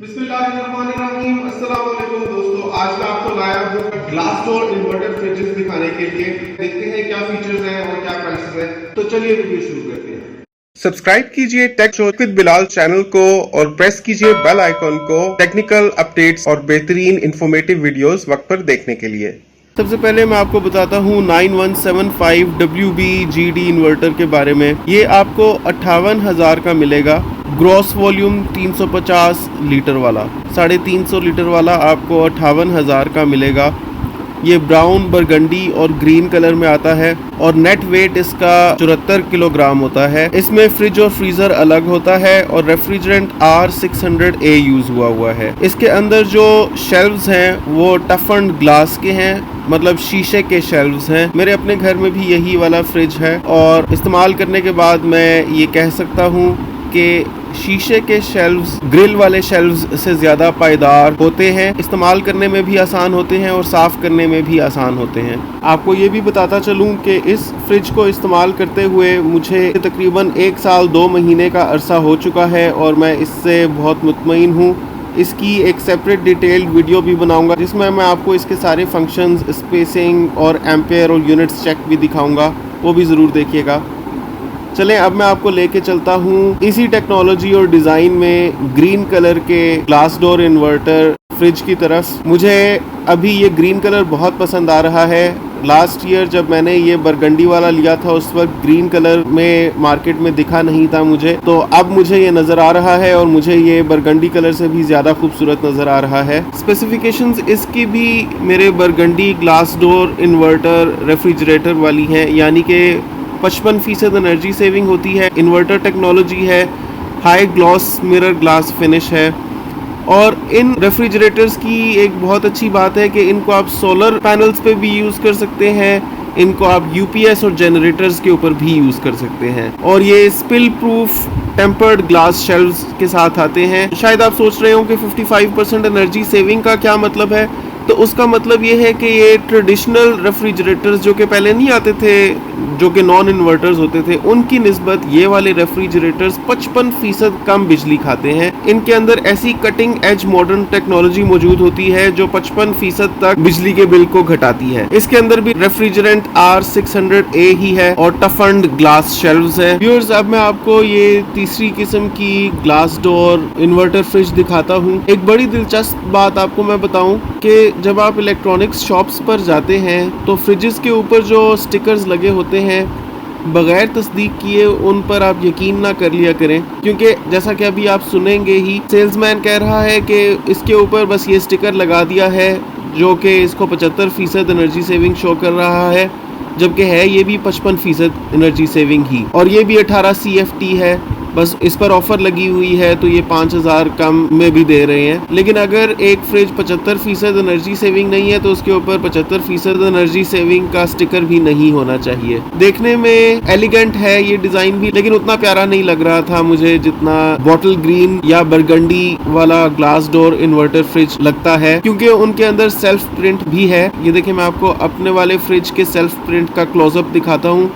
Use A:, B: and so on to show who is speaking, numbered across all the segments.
A: बिस्मिल्लाहिर्रहमानिर्रहीम। अस्सलाम वालेकुम दोस्तों, आज मैं आपको लाया हूँ ग्लास डोर इन्वर्टर फ्रिजेस दिखाने के लिए। देखते हैं क्या फीचर्स हैं और क्या प्राइसेस हैं। तो चलिए वीडियो शुरू करते हैं। सब्सक्राइब कीजिए Tech Show with Bilal channel को और प्रेस कीजिए बेल आइकॉन को टेक्निकल अपडेट्स और बेहतरीन इंफॉर्मेटिव वीडियोस वक्त पर देखने के लिए। सबसे पहले मैं आपको बताता हूँ 9175 WB GD इन्वर्टर के बारे में। ये आपको 58,000 का मिलेगा। ग्रॉस वॉल्यूम 350 लीटर वाला, 350 लीटर वाला आपको 58,000 का मिलेगा। ये ब्राउन, बरगंडी और ग्रीन कलर में आता है और नेट वेट इसका 74 किलोग्राम होता है। इसमें फ्रिज और फ्रीजर अलग होता है और रेफ्रिजरेंट R600A यूज हुआ है। इसके अंदर जो शेल्व्स हैं वो टफन्ड ग्लास के हैं, मतलब शीशे के शेल्व्स हैं। मेरे अपने घर में भी यही वाला फ्रिज है और इस्तेमाल करने के बाद मैं ये कह सकता हूँ कि शीशे के शेल्व्स ग्रिल वाले शेल्व्स से ज़्यादा पायदार होते हैं, इस्तेमाल करने में भी आसान होते हैं और साफ़ करने में भी आसान होते हैं। आपको ये भी बताता चलूँ कि इस फ्रिज को इस्तेमाल करते हुए मुझे तकरीबन 1 साल 2 महीने का अरसा हो चुका है और मैं इससे बहुत मुतमईन हूँ। इसकी एक सेपरेट डिटेल्ड वीडियो भी बनाऊंगा जिसमें मैं आपको इसके सारे फंक्शंस, स्पेसिंग और एम्पेयर और यूनिट्स चेक भी दिखाऊंगा, वो भी ज़रूर देखिएगा। चलें अब मैं आपको लेके चलता हूँ इसी टेक्नोलॉजी और डिज़ाइन में ग्रीन कलर के ग्लास डोर इन्वर्टर फ्रिज की तरफ। मुझे अभी ये ग्रीन कलर बहुत पसंद आ रहा है। लास्ट ईयर जब मैंने ये बरगंडी वाला लिया था उस वक्त ग्रीन कलर में मार्केट में दिखा नहीं था मुझे, तो अब मुझे ये नज़र आ रहा है और मुझे ये बरगंडी कलर से भी ज़्यादा खूबसूरत नज़र आ रहा है। स्पेसिफिकेशंस इसकी भी मेरे burgundy glass door inverter refrigerator वाली हैं, यानी कि 55% एनर्जी सेविंग होती है, इन्वर्टर टेक्नोलॉजी है, high gloss mirror glass finish है। और इन रेफ्रिजरेटर्स की एक बहुत अच्छी बात है कि इनको आप सोलर पैनल्स पे भी यूज़ कर सकते हैं, इनको आप यूपीएस और जनरेटर्स के ऊपर भी यूज़ कर सकते हैं। और ये spill proof tempered glass shelves के साथ आते हैं। शायद आप सोच रहे हो कि 55% एनर्जी सेविंग का क्या मतलब है, तो उसका मतलब ये है कि ये ट्रेडिशनल रेफ्रिजरेटर्स जो कि पहले नहीं आते थे, जो कि नॉन इन्वर्टर्स होते थे, उनकी निस्बत ये वाले रेफ्रिजरेटर्स 55% कम बिजली खाते हैं। इनके अंदर ऐसी कटिंग एज मॉडर्न टेक्नोलॉजी मौजूद होती है जो 55% तक बिजली के बिल को घटाती है। इसके अंदर भी रेफ्रिजरेंट R600A ही है और टफन्ड ग्लास शेल्व्स हैं। व्यूअर्स, अब मैं आपको ये तीसरी किस्म की ग्लास डोर इन्वर्टर फ्रिज दिखाता हूँ। एक बड़ी दिलचस्प बात आपको मैं बताऊँ कि जब आप इलेक्ट्रॉनिक्स शॉप्स पर जाते हैं तो फ्रिजेस के ऊपर जो स्टिकर्स लगे होते हैं, बगैर तस्दीक किए उन पर आप यकीन ना कर लिया करें, क्योंकि जैसा कि अभी आप सुनेंगे ही, सेल्समैन कह रहा है कि इसके ऊपर बस ये स्टिकर लगा दिया है जो कि इसको 75% एनर्जी सेविंग शो कर रहा है, जबकि है ये भी 55% एनर्जी सेविंग ही। और ये भी 18 CFT है, बस इस पर ऑफर लगी हुई है तो ये 5,000 कम में भी दे रहे हैं। लेकिन अगर एक फ्रिज 75% एनर्जी सेविंग नहीं है तो उसके ऊपर 75% एनर्जी सेविंग का स्टिकर भी नहीं होना चाहिए। देखने में एलिगेंट है ये डिजाइन भी, लेकिन उतना प्यारा नहीं लग रहा था मुझे जितना बॉटल ग्रीन या बरगंडी वाला ग्लास डोर इन्वर्टर फ्रिज लगता है, क्योंकि उनके अंदर सेल्फ प्रिंट भी है। ये देखिए, मैं आपको अपने वाले फ्रिज के सेल्फ प्रिंट का क्लोजअप दिखाता हूँ।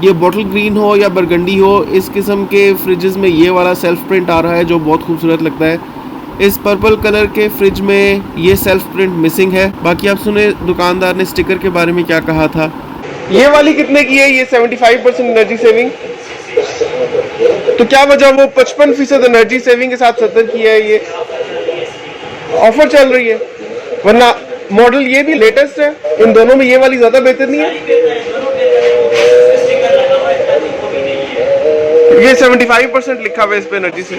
A: ये बॉटल ग्रीन हो या बरगंडी हो, इस किस्म के फ्रिजेस में ये वाला सेल्फ प्रिंट आ रहा है जो बहुत खूबसूरत लगता है। इस पर्पल कलर के फ्रिज में ये सेल्फ प्रिंट मिसिंग है। बाकी आप सुने दुकानदार ने स्टिकर के बारे में क्या कहा था। ये वाली कितने की है? ये 75% एनर्जी सेविंग, तो क्या वजह वो 55% एनर्जी सेविंग के साथ 70 की है? ये ऑफर चल रही है, वरना मॉडल ये भी लेटेस्ट है। इन दोनों में ये वाली ज्यादा बेहतर नहीं है? ये 75% लिखा हुआ है इस पे एनर्जी से।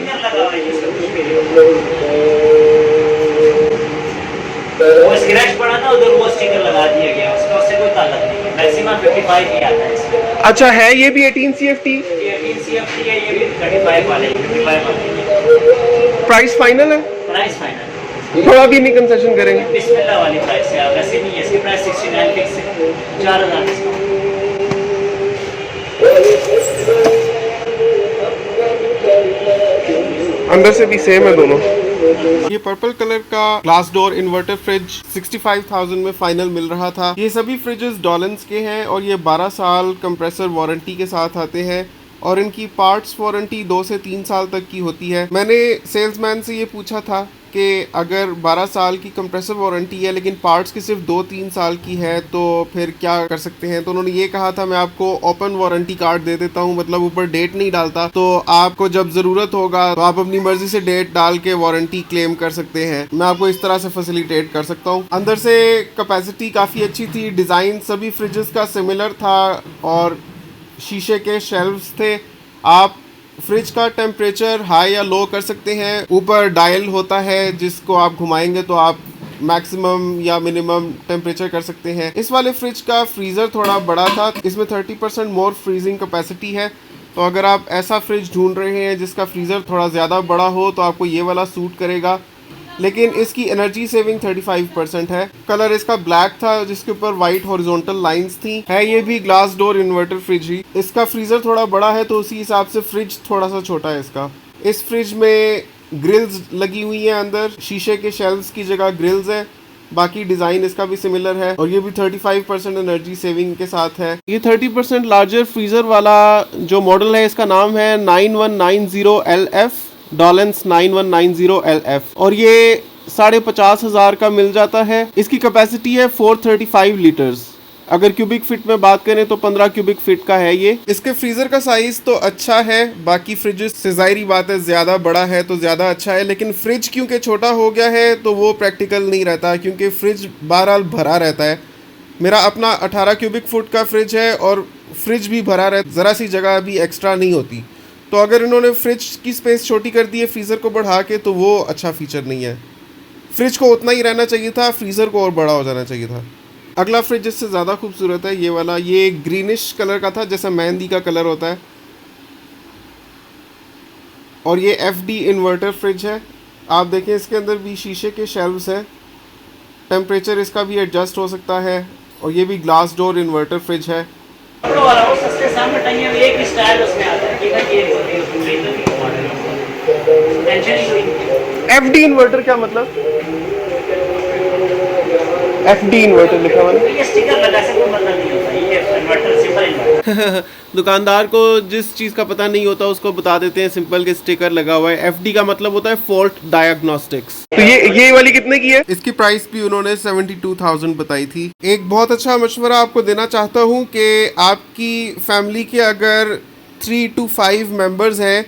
B: वो स्क्रैच पड़ा ना उधर, वो स्टिकर लगा दिया गया, उससे कोई ताल्लुक नहीं है। मैक्सिमम 55 ही आता है इसमें।
A: अच्छा, है ये भी 18 CFT?
B: ये 18 CFT है, ये भी 35 वाले 55 वाले।
A: प्राइस फाइनल है?
B: प्राइस फाइनल,
A: थोड़ा भी नहीं कंसेशन करेंगे?
B: बिस्मिल्लाह वाली प्राइस है, वैसे नहीं है। इसकी प्राइस 69 फिक्स है, 4,000 डिस्काउंट।
A: अंदर से भी सेम है दोनों। ये पर्पल कलर का ग्लास डोर इन्वर्टर फ्रिज 65,000 में फाइनल मिल रहा था। ये सभी फ्रिजेस डॉलन्स के हैं और ये 12 साल कंप्रेसर वारंटी के साथ आते हैं और इनकी पार्ट्स वारंटी 2 से 3 साल तक की होती है। मैंने सेल्समैन से ये पूछा था कि अगर 12 साल की कंप्रेसर वारंटी है लेकिन पार्ट्स की सिर्फ 2-3 साल की है तो फिर क्या कर सकते हैं। तो उन्होंने ये कहा था मैं आपको ओपन वारंटी कार्ड दे देता हूँ, मतलब ऊपर डेट नहीं डालता, तो आपको जब ज़रूरत होगा तो आप अपनी मर्जी से डेट डाल के वारंटी क्लेम कर सकते हैं। मैं आपको इस तरह से फैसिलिटेट कर सकता हूँ। अंदर से कैपेसिटी काफ़ी अच्छी थी, डिज़ाइन सभी फ्रिजेस का सिमिलर था और शीशे के शेल्व्स थे। आप फ्रिज का टेम्परेचर हाई या लो कर सकते हैं। ऊपर डायल होता है जिसको आप घुमाएंगे तो आप मैक्सिमम या मिनिमम टेम्परेचर कर सकते हैं। इस वाले फ्रिज का फ्रीज़र थोड़ा बड़ा था, इसमें 30% मोर फ्रीजिंग कैपेसिटी है। तो अगर आप ऐसा फ्रिज ढूंढ रहे हैं जिसका फ्रीज़र थोड़ा ज़्यादा बड़ा हो तो आपको ये वाला सूट करेगा, लेकिन इसकी एनर्जी सेविंग 35% है। कलर इसका ब्लैक था जिसके ऊपर वाइट हॉरिजॉन्टल लाइंस थी। है ये भी ग्लास डोर इन्वर्टर फ्रिज ही। इसका फ्रीज़र थोड़ा बड़ा है तो उसी हिसाब से फ्रिज थोड़ा सा छोटा है इसका। इस फ्रिज में ग्रिल्स लगी हुई हैं, अंदर शीशे के शेल्व्स की जगह ग्रिल्स है। बाकी डिज़ाइन इसका भी सिमिलर है और ये भी 35% एनर्जी सेविंग के साथ है। ये 30% लार्जर फ्रीज़र वाला जो मॉडल है इसका नाम है 9190LF, डॉलेंस 9190LF, और ये 50,500 का मिल जाता है। इसकी कैपेसिटी है 435 लीटर्स। अगर क्यूबिक फिट में बात करें तो 15 क्यूबिक फिट का है ये। इसके फ्रीज़र का साइज़ तो अच्छा है, बाकी फ्रिजेस से ज़ाहिरी बात है ज़्यादा बड़ा है तो ज़्यादा अच्छा है, लेकिन फ्रिज क्योंकि छोटा हो गया है तो वो प्रैक्टिकल नहीं रहता क्योंकि फ्रिज बहरहाल भरा रहता है। मेरा अपना 18 क्यूबिक फुट का फ्रिज है और फ्रिज भी भरा रहता, ज़रा सी जगह भी एक्स्ट्रा नहीं होती। तो अगर इन्होंने फ्रिज की स्पेस छोटी कर दी है फ्रीज़र को बढ़ा के तो वो अच्छा फीचर नहीं है। फ्रिज को उतना ही रहना चाहिए था, फ्रीज़र को और बड़ा हो जाना चाहिए था। अगला फ्रिज इससे ज़्यादा खूबसूरत है, ये वाला। ये ग्रीनिश कलर का था जैसा मेहंदी का कलर होता है, और ये FD इन्वर्टर फ्रिज है। आप देखें इसके अंदर भी शीशे के शेल्व्स हैं, टेम्परेचर इसका भी एडजस्ट हो सकता है, और ये भी ग्लास डोर इन्वर्टर फ्रिज है।
B: कपड़ों वाला वो सस्ते सामने टंगे हुए एक स्टाइल उसमें आता है कि ना ये टेंशन ही नहीं।
A: FD इन्वर्टर क्या मतलब? FD इन्वर्टर लिखा हुआ है।
B: ये स्टिकर लगा से कोई मतलब नहीं होता, ये इन्वर्टर सिंपल इन्वर्टर।
A: दुकानदार को जिस चीज़ का पता नहीं होता उसको बता देते हैं सिंपल के स्टिकर लगा हुआ है। FD का मतलब होता है फॉल्ट डायग्नोस्टिक्स। तो ये वाली कितने की है? इसकी प्राइस भी उन्होंने 72,000 बताई थी। एक बहुत अच्छा मशवरा आपको देना चाहता हूँ कि आपकी फैमिली के अगर 3 to 5 मेंबर्स हैं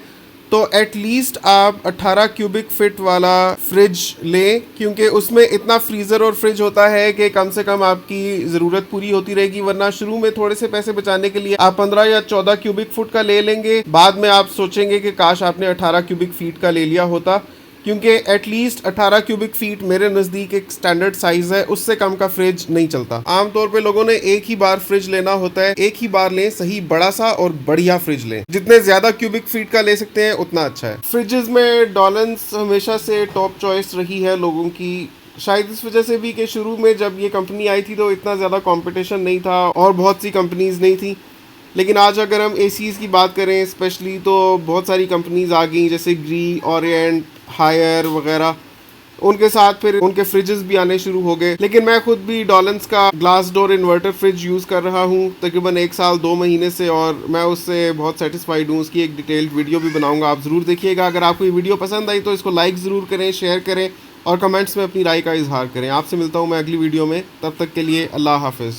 A: तो एटलीस्ट आप 18 क्यूबिक फिट वाला फ्रिज लें, क्योंकि उसमें इतना फ्रीज़र और फ्रिज होता है कि कम से कम आपकी ज़रूरत पूरी होती रहेगी। वरना शुरू में थोड़े से पैसे बचाने के लिए आप 15 या 14 क्यूबिक फुट का ले लेंगे, बाद में आप सोचेंगे कि काश आपने 18 क्यूबिक फीट का ले लिया होता, क्योंकि एटलीस्ट 18 क्यूबिक फीट मेरे नज़दीक एक स्टैंडर्ड साइज़ है, उससे कम का फ्रिज नहीं चलता। आमतौर पे लोगों ने एक ही बार फ्रिज लेना होता है, एक ही बार लें, सही बड़ा सा और बढ़िया फ्रिज लें। जितने ज़्यादा क्यूबिक फीट का ले सकते हैं उतना अच्छा है। फ्रिजेस में डॉलेंस हमेशा से टॉप चॉइस रही है लोगों की, शायद इस वजह से भी कि शुरू में जब ये कंपनी आई थी तो इतना ज़्यादा कंपटीशन नहीं था और बहुत सी कंपनीज नहीं थी। लेकिन आज अगर हम एसीज़ की बात करें स्पेशली तो बहुत सारी कंपनीज आ गई, जैसे ग्री, ओरिएंट, हायर वगैरह। उनके साथ फिर उनके फ्रिजेस भी आने शुरू हो गए। लेकिन मैं खुद भी डॉलेंस का glass door inverter fridge use कर रहा हूँ तकरीबन 1 साल 2 महीने से, और मैं उससे बहुत सेटिस्फाइड हूँ। उसकी एक डिटेल्ड वीडियो भी बनाऊंगा, आप ज़रूर देखिएगा। अगर आपको ये वीडियो पसंद आई तो इसको लाइक ज़रूर करें, शेयर करें और कमेंट्स में अपनी राय का इजहार करें। आपसे मिलता हूँ मैं अगली वीडियो में, तब तक के लिए अल्लाह हाफिज़।